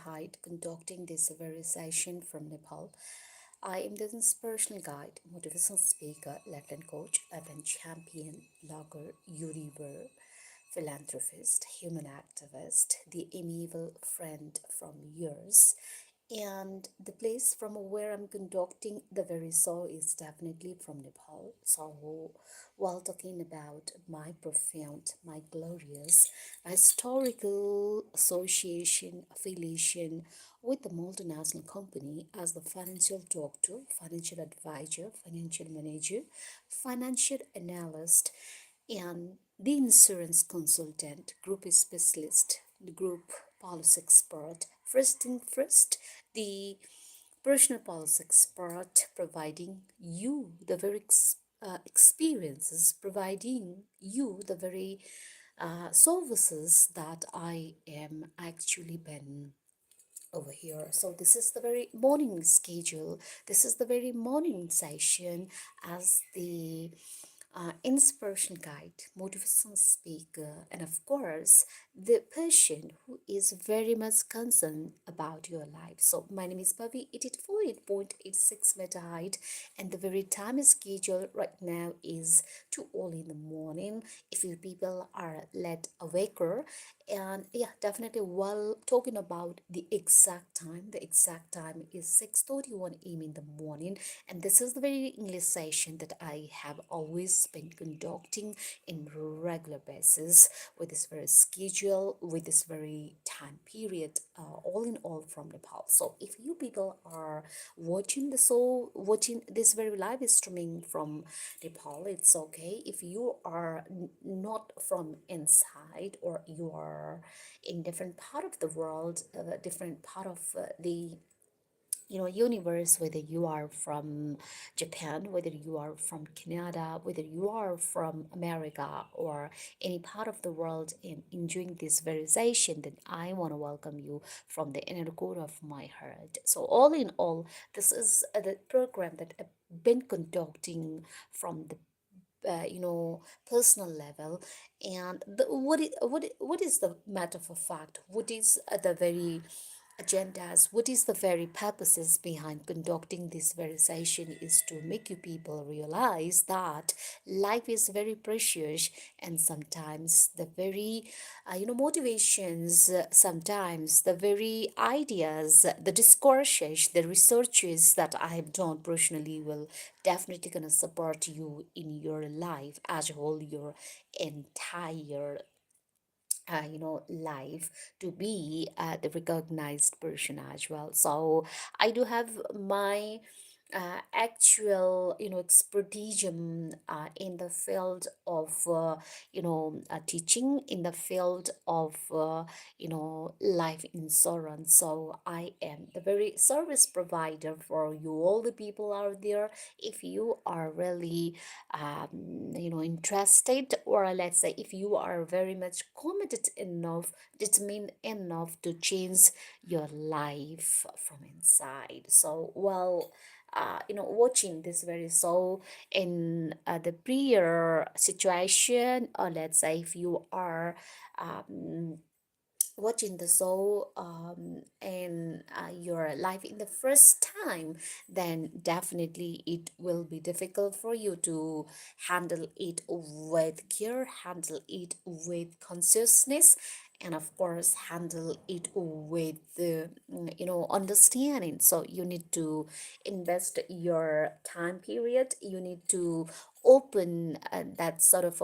Hide conducting this very session from Nepal. I am the inspirational guide, motivational speaker, Latin coach, urban champion, blogger, YouTuber, philanthropist, human activist, the amiable friend from years. And the place from where I'm conducting the very show is definitely from Nepal. So, while talking about my profound, my glorious historical association affiliation with the multinational company as the financial doctor, financial advisor, financial manager, financial analyst, and the insurance consultant, group specialist, the group policy expert. First thing first, the personal policy expert providing you the very experiences, providing you the very services that I am actually been over here. So this is the very morning schedule. This is the very morning session as the inspiration guide, motivational speaker, and of course, the person who is very much concerned about your life. So my name is Bobby, 884.86 meter height, and the very time schedule right now is 2 early in the morning. If you people are led awaker, and yeah, definitely while talking about the exact time is 6:31 a.m. in the morning, and this is the very English session that I have always been conducting in regular basis with this very schedule, with this very time period, all in all from Nepal. So if you people are watching this very live streaming from Nepal, it's okay. If you are not from inside, or you are in different part of the world, different part of the universe, whether you are from Japan, whether you are from Canada, whether you are from America, or any part of the world and enjoying this verization, then I want to welcome you from the inner core of my heart. So all in all, this is the program that I've been conducting from the personal level. And what is the matter of fact, what is the very agendas, what is the very purposes behind conducting this very session is to make you people realize that life is very precious, and sometimes the very motivations, sometimes the very ideas, the discourses, the researches that I have done personally will definitely gonna support you in your life as a whole, your entire life, to be the recognized person as well. So I do have my actual expertise in the field of teaching, in the field of life insurance. So I am the very service provider for you, all the people out there. If you are really interested, or let's say if you are very much committed enough, determined enough to change your life from inside. So well, watching this very show in the prior situation, or let's say if you are um, watching the show in your life in the first time, then definitely it will be difficult for you to handle it with care, handle it with consciousness, and of course handle it with understanding. So you need to invest your time period, you need to open that sort of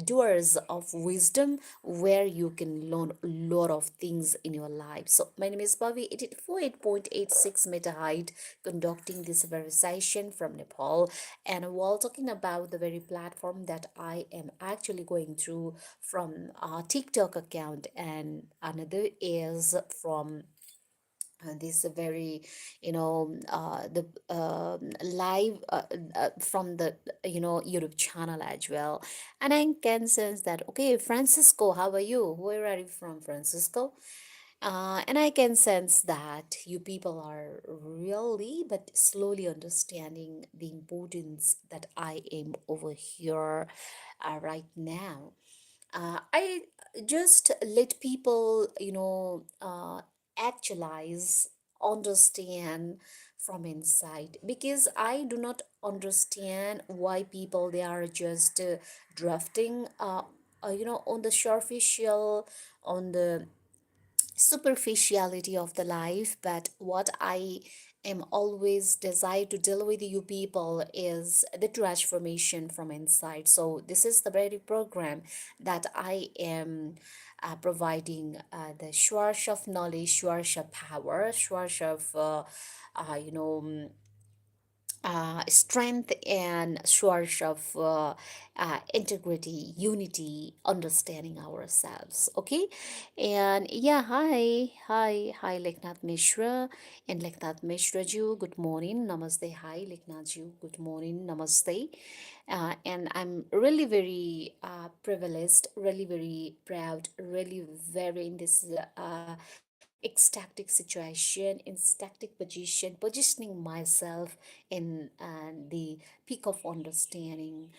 doors of wisdom where you can learn a lot of things in your life. So my name is Bobby, 884.86 meter height, conducting this very session from Nepal. And while talking about the very platform that I am actually going through from our TikTok account, and another is from this very the live from the YouTube channel as well. And I can sense that, okay, Francisco, how are you? Where are you from, Francisco? And I can sense that you people are really but slowly understanding the importance that I am over here right now. I just let people actualize, understand from inside, because I do not understand why people they are just drafting on the superficial, on the superficiality of the life. But what I am always desire to deal with you people is the transformation from inside. So this is the very program that I am providing, the source of knowledge, source of power, source of uh, you know strength, and source of integrity, unity, understanding ourselves. Okay, and yeah, hi, Leknath Mishra and Leknath Mishra Ju. Good morning, namaste. Hi, Leknath Ju. Good morning, namaste. And I'm really very privileged, really very proud, really very in this ecstatic situation, in static position, positioning myself in the peak of understanding,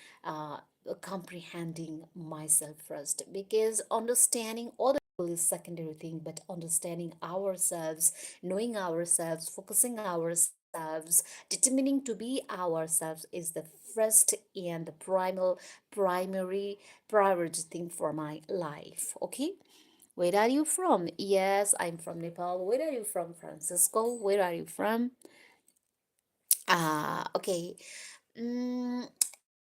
comprehending myself first, because understanding other people is secondary thing, but understanding ourselves, knowing ourselves, focusing ourselves, determining to be ourselves is the first and the primary priority thing for my life. Okay, where are you from? Yes, I'm from Nepal. Where are you from, Francisco? Where are you from? Okay. Mm,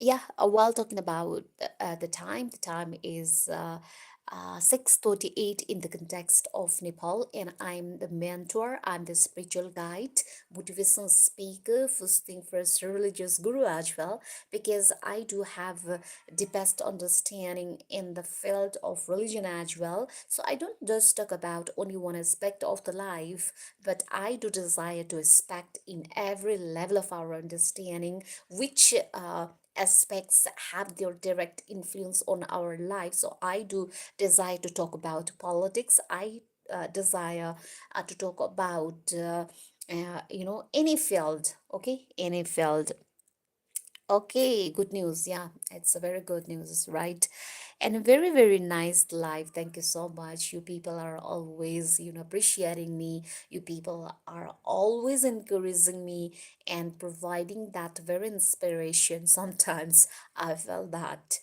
yeah, while talking about the time is 6:38 in the context of Nepal, and I'm the mentor, I'm the spiritual guide, motivational speaker, first thing first, religious guru as well, because I do have the best understanding in the field of religion as well. So I don't just talk about only one aspect of the life, but I do desire to aspect in every level of our understanding, which aspects have their direct influence on our lives. So I do desire to talk about politics. I desire to talk about any field. Okay, any field. Okay, good news. Yeah, it's a very good news, right? And a very, very nice life. Thank you so much. You people are always, appreciating me. You people are always encouraging me and providing that very inspiration. Sometimes I felt that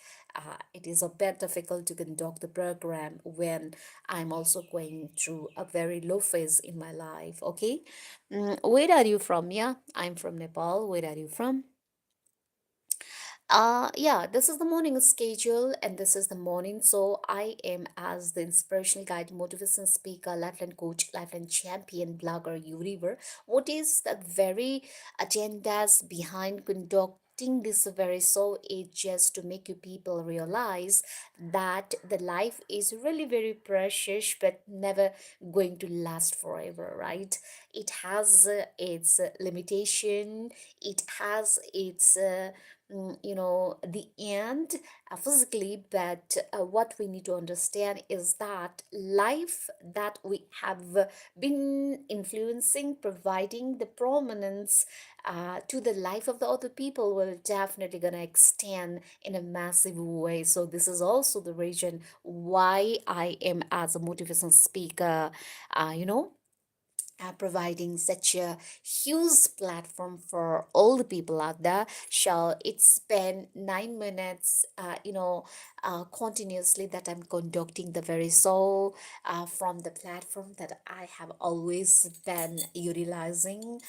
it is a bit difficult to conduct the program when I'm also going through a very low phase in my life. Okay, where are you from? Yeah, I'm from Nepal. Where are you from? Yeah, this is the morning schedule and this is the morning. So I am as the inspirational guide, motivation speaker, lifeline coach, lifeline champion, blogger, YouTuber. What is the very agendas behind conducting this very show is just to make you people realize that the life is really very precious but never going to last forever, right? It has its limitation, it has its the end physically, but what we need to understand is that life that we have been influencing, providing the prominence to the life of the other people will definitely gonna extend in a massive way. So this is also the reason why I am as a motivational speaker, you know providing such a huge platform for all the people out there. So it's been 9 minutes, continuously that I'm conducting the very soul from the platform that I have always been utilizing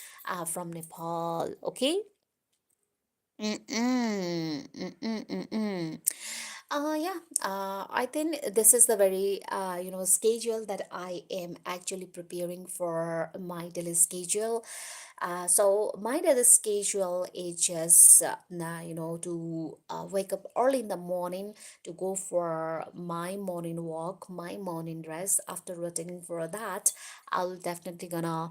from Nepal. Okay. Mm-mm, mm-mm, mm-mm. Yeah, I think this is the very schedule that I am actually preparing for my daily schedule. So my daily schedule is just to wake up early in the morning to go for my morning walk, my morning rest. After returning for that, I'll definitely gonna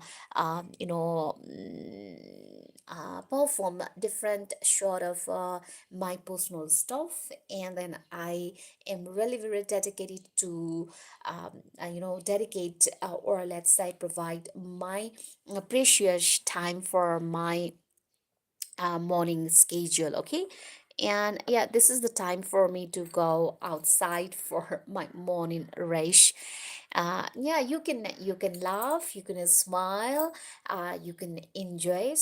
perform different sort of my personal stuff, and then I am really very dedicated to dedicate or let's say provide my precious time for my morning schedule. Okay, and yeah, this is the time for me to go outside for my morning rush. Yeah, you can laugh, you can smile, you can enjoy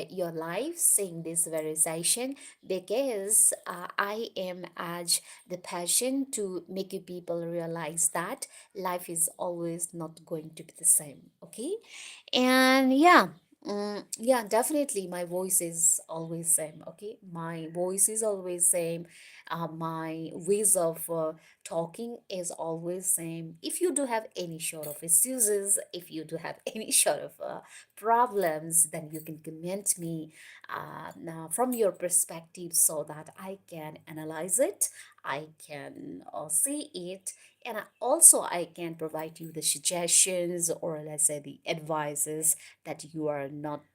your life seeing this very session, because I am as the passion to make you people realize that life is always not going to be the same. Okay, and yeah. Yeah, definitely my voice is always same. Okay, my voice is always same. My ways of talking is always same. If you do have any sort of excuses, if you do have any sort of problems, then you can comment me now from your perspective, so that I can analyze it, I can see it, and also I can provide you the suggestions, or let's say the advices that you are not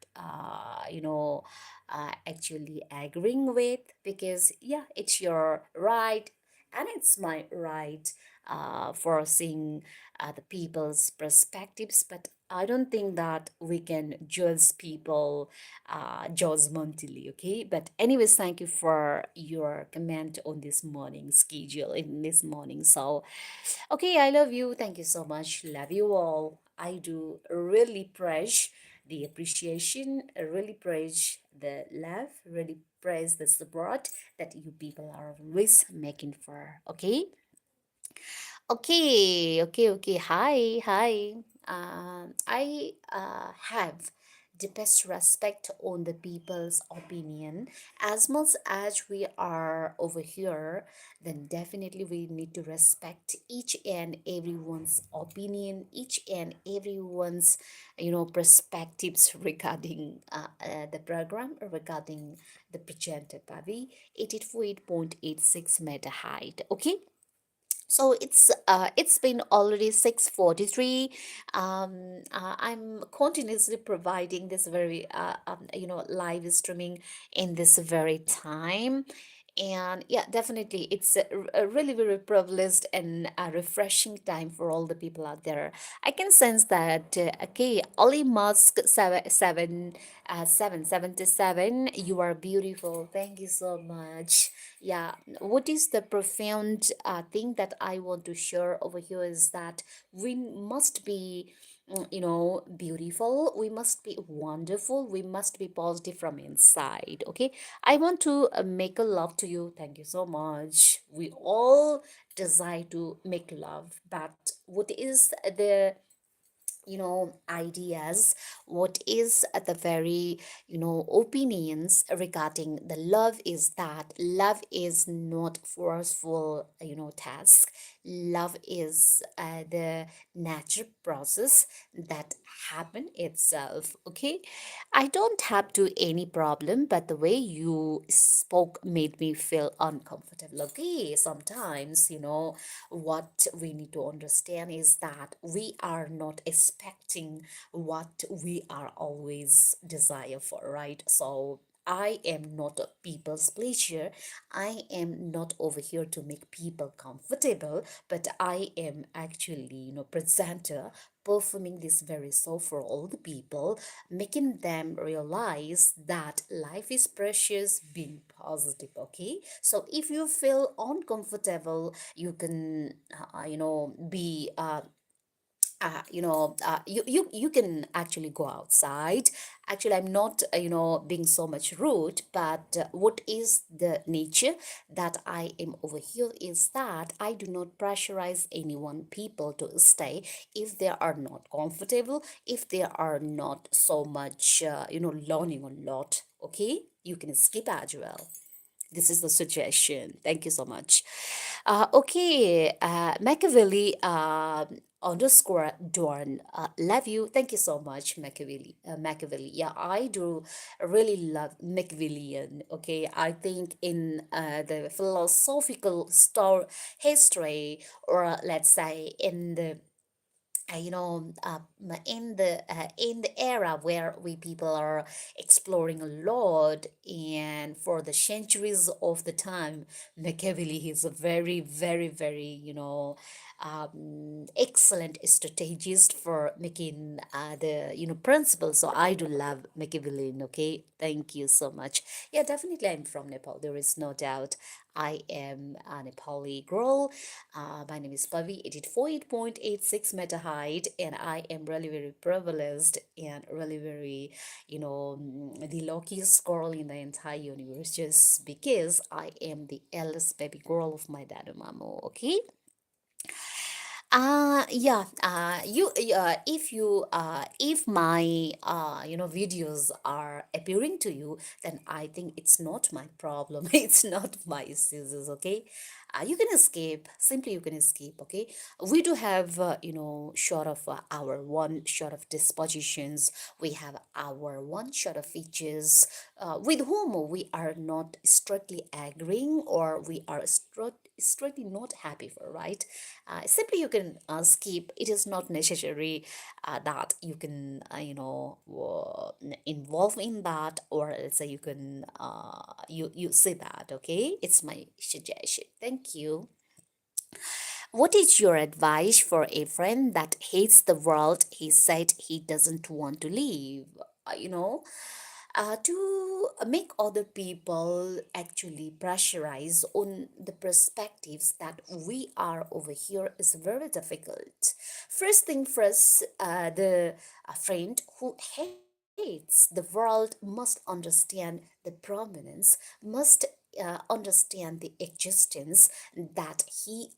actually agreeing with, because yeah, it's your right and it's my right for seeing the people's perspectives. But I don't think that we can judge people judgmentally. Okay, but anyways, thank you for your comment on this morning schedule in this morning. So okay, I love you. Thank you so much. Love you all. I do really praise the appreciation, really praise the love, really praise the support that you people are always making for. Okay? Okay. Hi, hi. I have the best respect on the people's opinion. As much as we are over here, then definitely we need to respect each and everyone's opinion, each and everyone's, perspectives regarding the program, regarding the presenter PABI 84.86 meter height. Okay, so it's been already 6:43. I'm continuously providing this very live streaming in this very time. And yeah, definitely it's a really very privileged and a refreshing time for all the people out there. I can sense that okay, Ollie Musk 777, you are beautiful, thank you so much. Yeah, what is the profound thing that I want to share over here is that we must be, beautiful. We must be wonderful. We must be positive from inside. Okay, I want to make a love to you. Thank you so much. We all desire to make love, but what is the ideas, what is the very opinions regarding the love is that love is not forceful task. Love is the natural process that happen itself. Okay, I don't have to any problem, but the way you spoke made me feel uncomfortable. Okay, sometimes what we need to understand is that we are not expecting what we are always desire for, right? So I am not a people's pleasure. I am not over here to make people comfortable, but I am actually, presenter performing this very show for all the people, making them realize that life is precious, being positive. Okay, so if you feel uncomfortable, you can be you can actually go outside. Actually, I'm not being so much rude, but what is the nature that I am over here is that I do not pressurize anyone people to stay if they are not comfortable, if they are not so much learning a lot. Okay, you can skip as well. This is the suggestion. Thank you so much. Okay, Machiavelli underscore Dorn. Love you. Thank you so much, Machiavelli. Machiavelli. Yeah, I do really love Machiavellian. Okay, I think in the philosophical history, or let's say in the in the era where we people are exploring a lot, and for the centuries of the time, Machiavelli is a very very excellent strategist for making the principles. So I do love Machiavellian. Okay, thank you so much. Yeah, definitely I'm from Nepal, there is no doubt. I am a Nepali girl. My name is Pavi, 848.86 meter height, and I am really very privileged and really very, the luckiest girl in the entire universe just because I am the eldest baby girl of my dad and mama. Okay. Yeah. If my videos are appearing to you, then I think it's not my problem. It's not my issues. Okay. You can escape. Simply, you can escape. Okay. We do have short of our one short of dispositions. We have our one short of features with whom we are not strictly agreeing, or we are strictly not happy for, right? Simply you can skip. It is not necessary that you can involve in that, or let's say you can you see that. Okay, it's my suggestion. Thank you. What is your advice for a friend that hates the world he said he doesn't want to leave? To make other people actually pressurize on the perspectives that we are over here is very difficult. First thing first, the friend who hates the world must understand the prominence, must understand the existence that he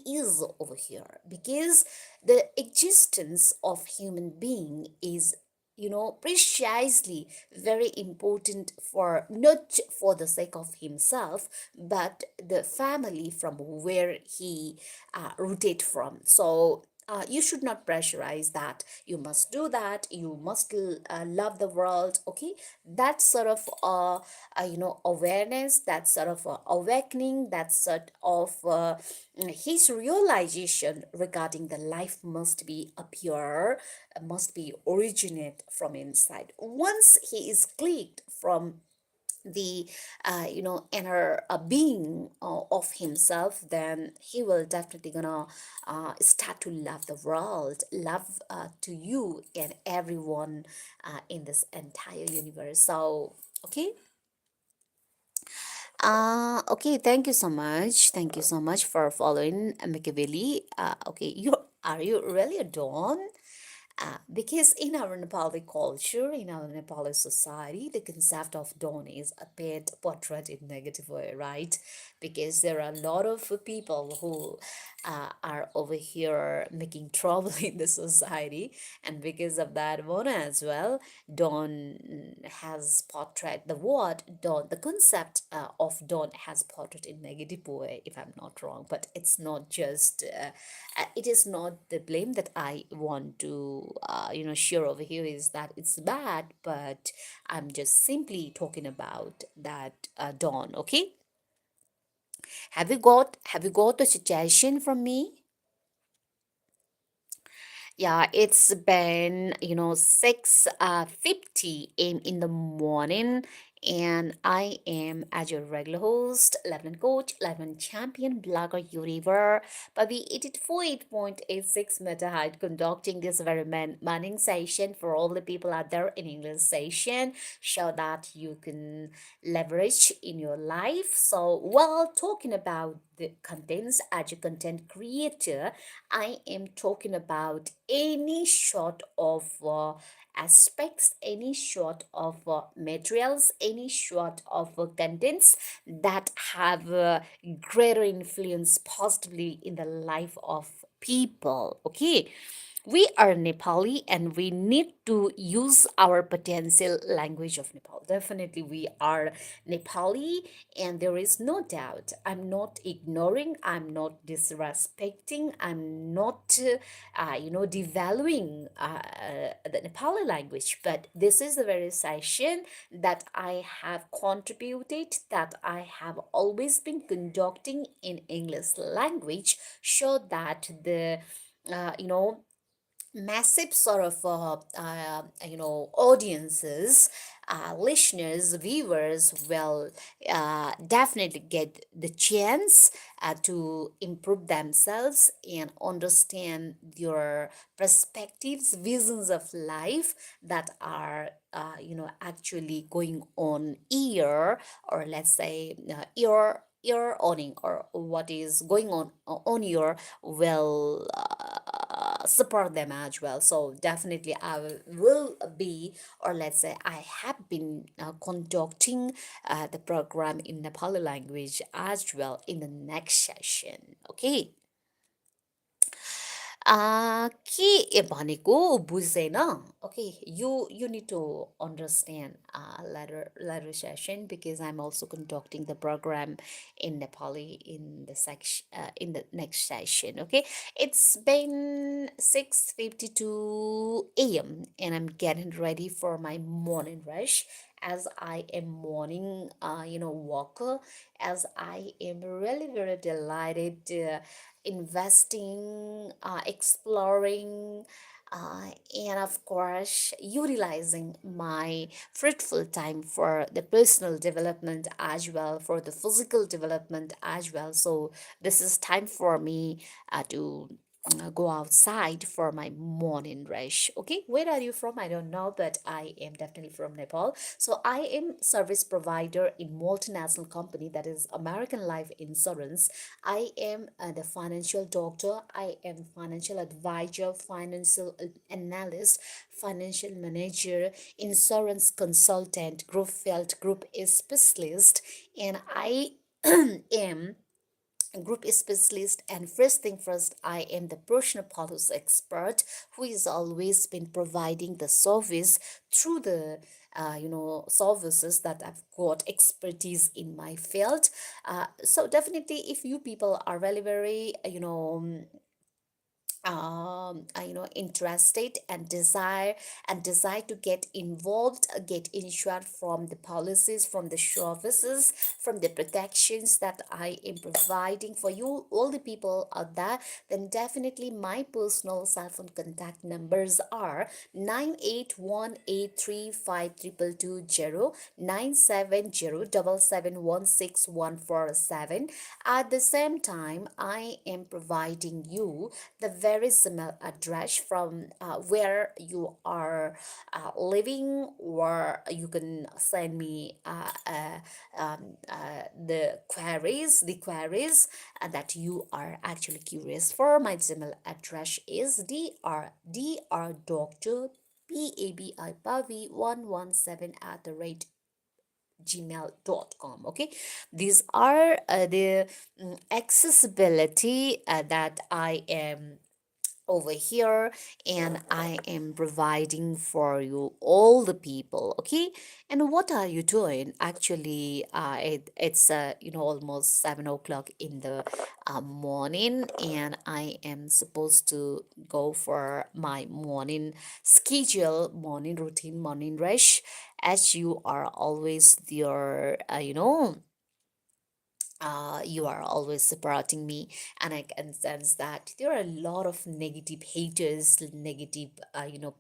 is over here, because the existence of human being is precisely very important, for not for the sake of himself, but the family from where he rooted from. So you should not pressurize that you must do that, you must love the world. Okay, that sort of awareness, that sort of awakening, that sort of his realization regarding the life must be a pure, must be originate from inside. Once he is clicked from the inner being of himself, then he will definitely gonna start to love the world, love to you and everyone in this entire universe. So okay. Okay, thank you so much. Thank you so much for following Machiavelli. Okay, are you really a Dawn? Because in our Nepali culture, in our Nepali society, the concept of dawn is a bit portrayed in negative way, right? Because there are a lot of people who are over here making trouble in the society, and because of that one as well, dawn has portrayed the word dawn. The concept of dawn has portrayed in negative way, if I'm not wrong. But it's not just. It is not the blame that I want to share over here is that it's bad, but I'm just simply talking about that dawn. Okay, have you got a suggestion from me? Yeah, it's been 6:50 in the morning, and I am as your regular host, Lebanon coach, Lebanon champion, blogger, YouTuber, Bobby 848.86 meter height, conducting this very morning session for all the people out there in English session, so that you can leverage in your life. So while talking about the contents as a content creator, I am talking about any sort of aspects, any sort of materials, any sort of contents that have greater influence positively in the life of people. Okay, we are Nepali and we need to use our potential language of Nepal. Definitely, we are Nepali, and there is no doubt. I'm not ignoring, I'm not disrespecting, I'm not, devaluing the Nepali language. But this is the very session that I have contributed, that I have always been conducting in English language, so that the massive sort of audiences, listeners, viewers will definitely get the chance to improve themselves and understand your perspectives, visions of life that are actually going on here, or let's say you're owning or what is going on your will support them as well. So definitely I will be, or let's say I have been conducting the program in Nepali language as well in the next session. Okay. के भनेको बुझ्दैन. Okay, you need to understand later session, because I'm also conducting the program in Nepali in the section in the next session. Okay, it's been 6:52 a.m. and I'm getting ready for my morning rush, as I am morning walker, as I am really very delighted investing, exploring, and of course, utilizing my fruitful time for the personal development as well, for the physical development as well. So, this is time for me to go outside for my morning rush. Okay, where are you from? I don't know, but I am definitely from Nepal. So I am service provider in multinational company, that is American Life Insurance. I am the financial doctor. I am financial advisor, financial analyst, financial manager, insurance consultant, group field group specialist, and I am group specialist. And first thing first, I am the personal policy expert who is always been providing the service through the services that I've got expertise in my field. So definitely, if you people are really very interested and desire to get involved, get insured from the policies, from the services, from the protections that I am providing for you, all the people out there, then definitely my personal cell phone contact numbers are 9818352220, 97077164147. At the same time, I am providing you the very similar address from where you are living, or you can send me the queries that you are actually curious for. My Gmail address is dr doctor PABI 117 at the rate gmail.com. Okay, these are the accessibility that I am over here, and I am providing for you all the people. Okay, and what are you doing? Actually, it's almost 7 o'clock in the morning, and I am supposed to go for my morning schedule, morning routine, morning rush, as you are always your you are always supporting me, and I can sense that there are a lot of negative haters, negative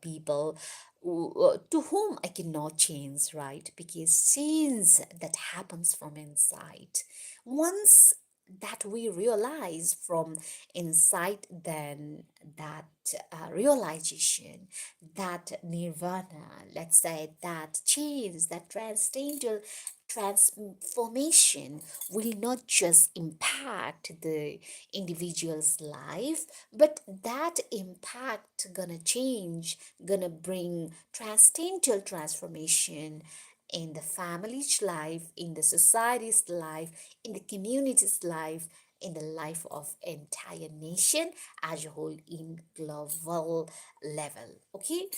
people to whom I cannot change, right? Because change that happens from inside, once that we realize from inside, then that realization, that nirvana, let's say, that change, that transcendental transformation will not just impact the individual's life, but that impact gonna change, gonna bring transcendental transformation in the family's life, in the society's life, in the community's life, in the life of entire nation as a whole, in global level. Okay.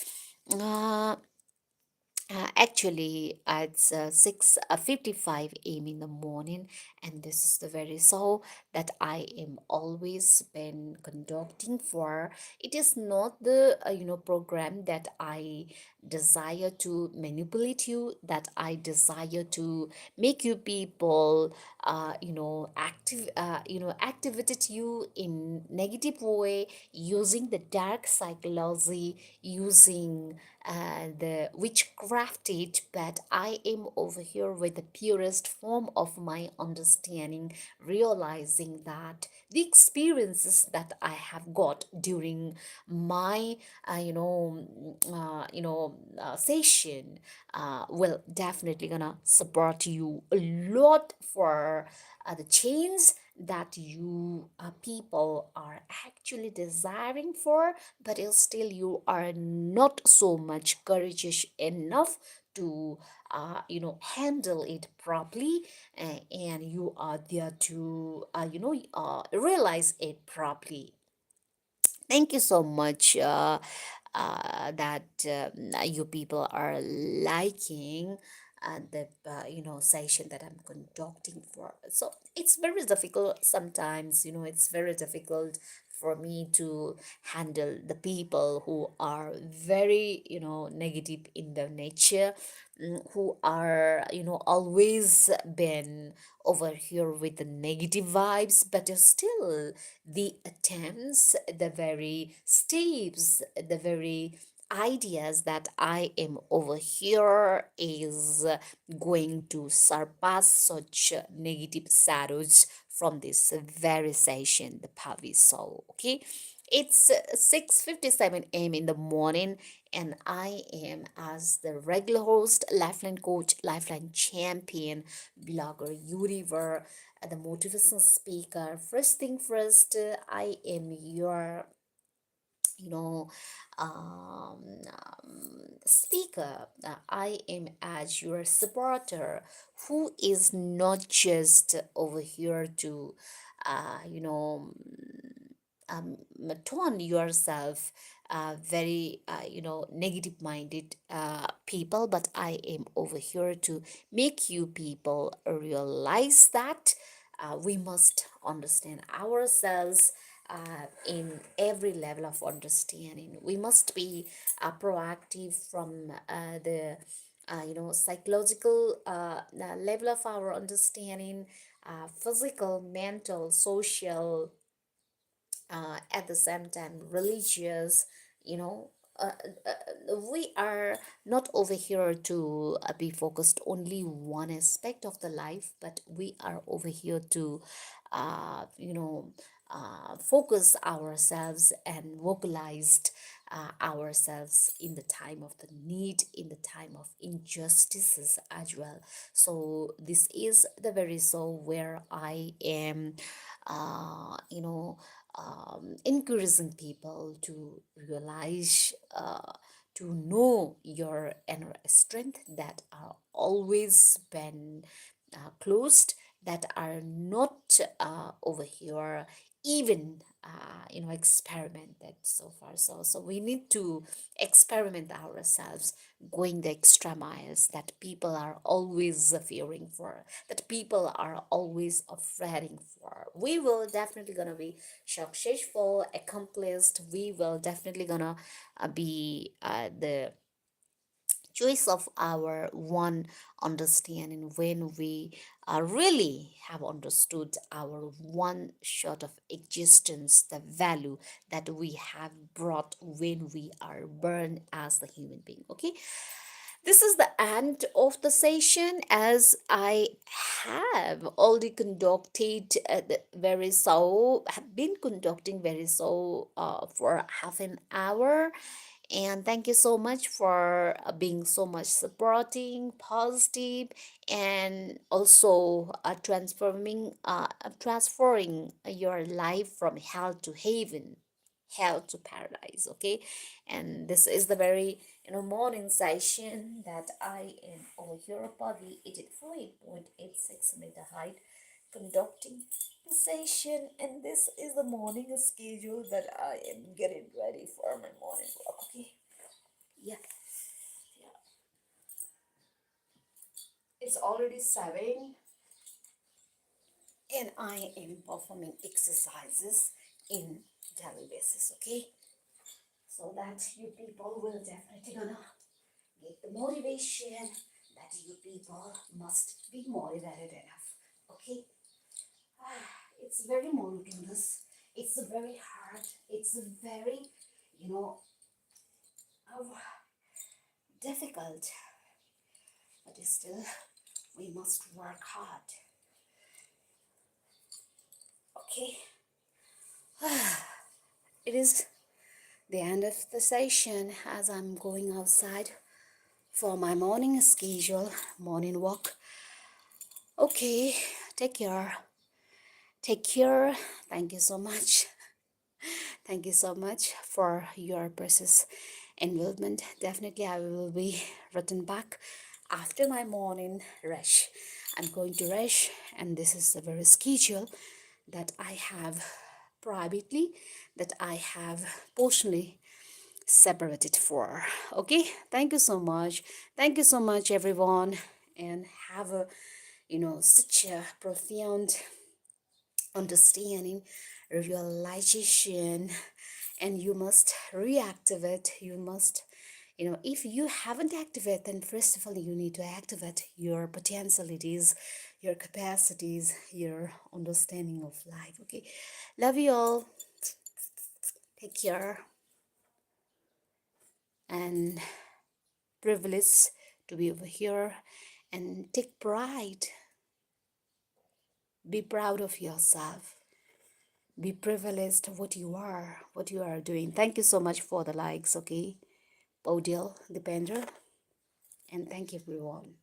uh, actually, it's 6:55 a.m. in the morning, and this is the very show that I am always been conducting for. It is not the program that I desire to manipulate you, that I desire to make you people activate you in negative way, using the dark psychology, using the witchcrafted, but I am over here with the purest form of my understanding, realizing that the experiences that I have got during my session will definitely gonna support you a lot for the change that you people are actually desiring for, but still you are not so much courageous enough to handle it properly, and you are there to realize it properly. Thank you so much that you people are liking the session that I'm conducting for. So it's very difficult sometimes. It's very difficult for me to handle the people who are very negative in their nature, who are always been over here with the negative vibes, but still the attempts, the very steps, the very ideas that I am over here is going to surpass such negative shadows from this very session, the PABI Show. Okay, it's 6:57 a.m. in the morning, and I am as the regular host, lifeline coach, lifeline champion, blogger, YouTuber, the motivational speaker. First thing first, I am your you know speaker. I am as your supporter who is not just over here to uh, you know turn yourself very negative minded people, but I am over here to make you people realize that we must understand ourselves in every level of understanding. We must be proactive from the psychological level of our understanding, physical, mental, social, at the same time religious. you know uh, we are not over here to be focused only one aspect of the life, but we are over here to focus ourselves and vocalized ourselves in the time of the need, in the time of injustices as well. So this is the very soul where I am encouraging people to realize, to know your inner strength that are always been closed, that are not over here even experimented so far. So we need to experiment ourselves, going the extra miles that people are always fearing for, that people are always afraid for. We will definitely gonna be successful, accomplished. We will definitely gonna be the choice of our one understanding when we really have understood our one shot of existence, the value that we have brought when we are born as the human being. Okay, this is the end of the session, as I have already conducted very so have been conducting very so for half an hour. And thank you so much for being so much supporting, positive, and also transferring your life from hell to heaven, hell to paradise. Okay, and this is the very morning session that I am over here, PABI 84.86 meter height, conducting the session, and this is the morning schedule that I am getting ready for my morning walk. Okay, yeah, yeah. It's already 7, and I am performing exercises in daily basis. Okay, so that you people will definitely gonna get the motivation that you people must be motivated enough. Okay, it's very monotonous. It's very hard. It's very, you know, uh, difficult, but still we must work hard. Okay, it is the end of the session as I'm going outside for my morning schedule, morning walk. Okay, take care. Take care. Thank you so much. Thank you so much for your precious involvement. Definitely, I will be written back after my morning rush. I'm going to rush, and this is the very schedule that I have privately, that I have personally separated for. Okay, thank you so much. Thank you so much, everyone, and have a such a profound understanding, realization, and you must reactivate. You must, if you haven't activated, then first of all you need to activate your potentialities, your capacities, your understanding of life. Okay, love you all. Take care, and privileged to be over here, and take pride. Be proud of yourself. Be privileged of what you are doing. Thank you so much for the likes. Okay, Odile, Dipendra, and thank you everyone.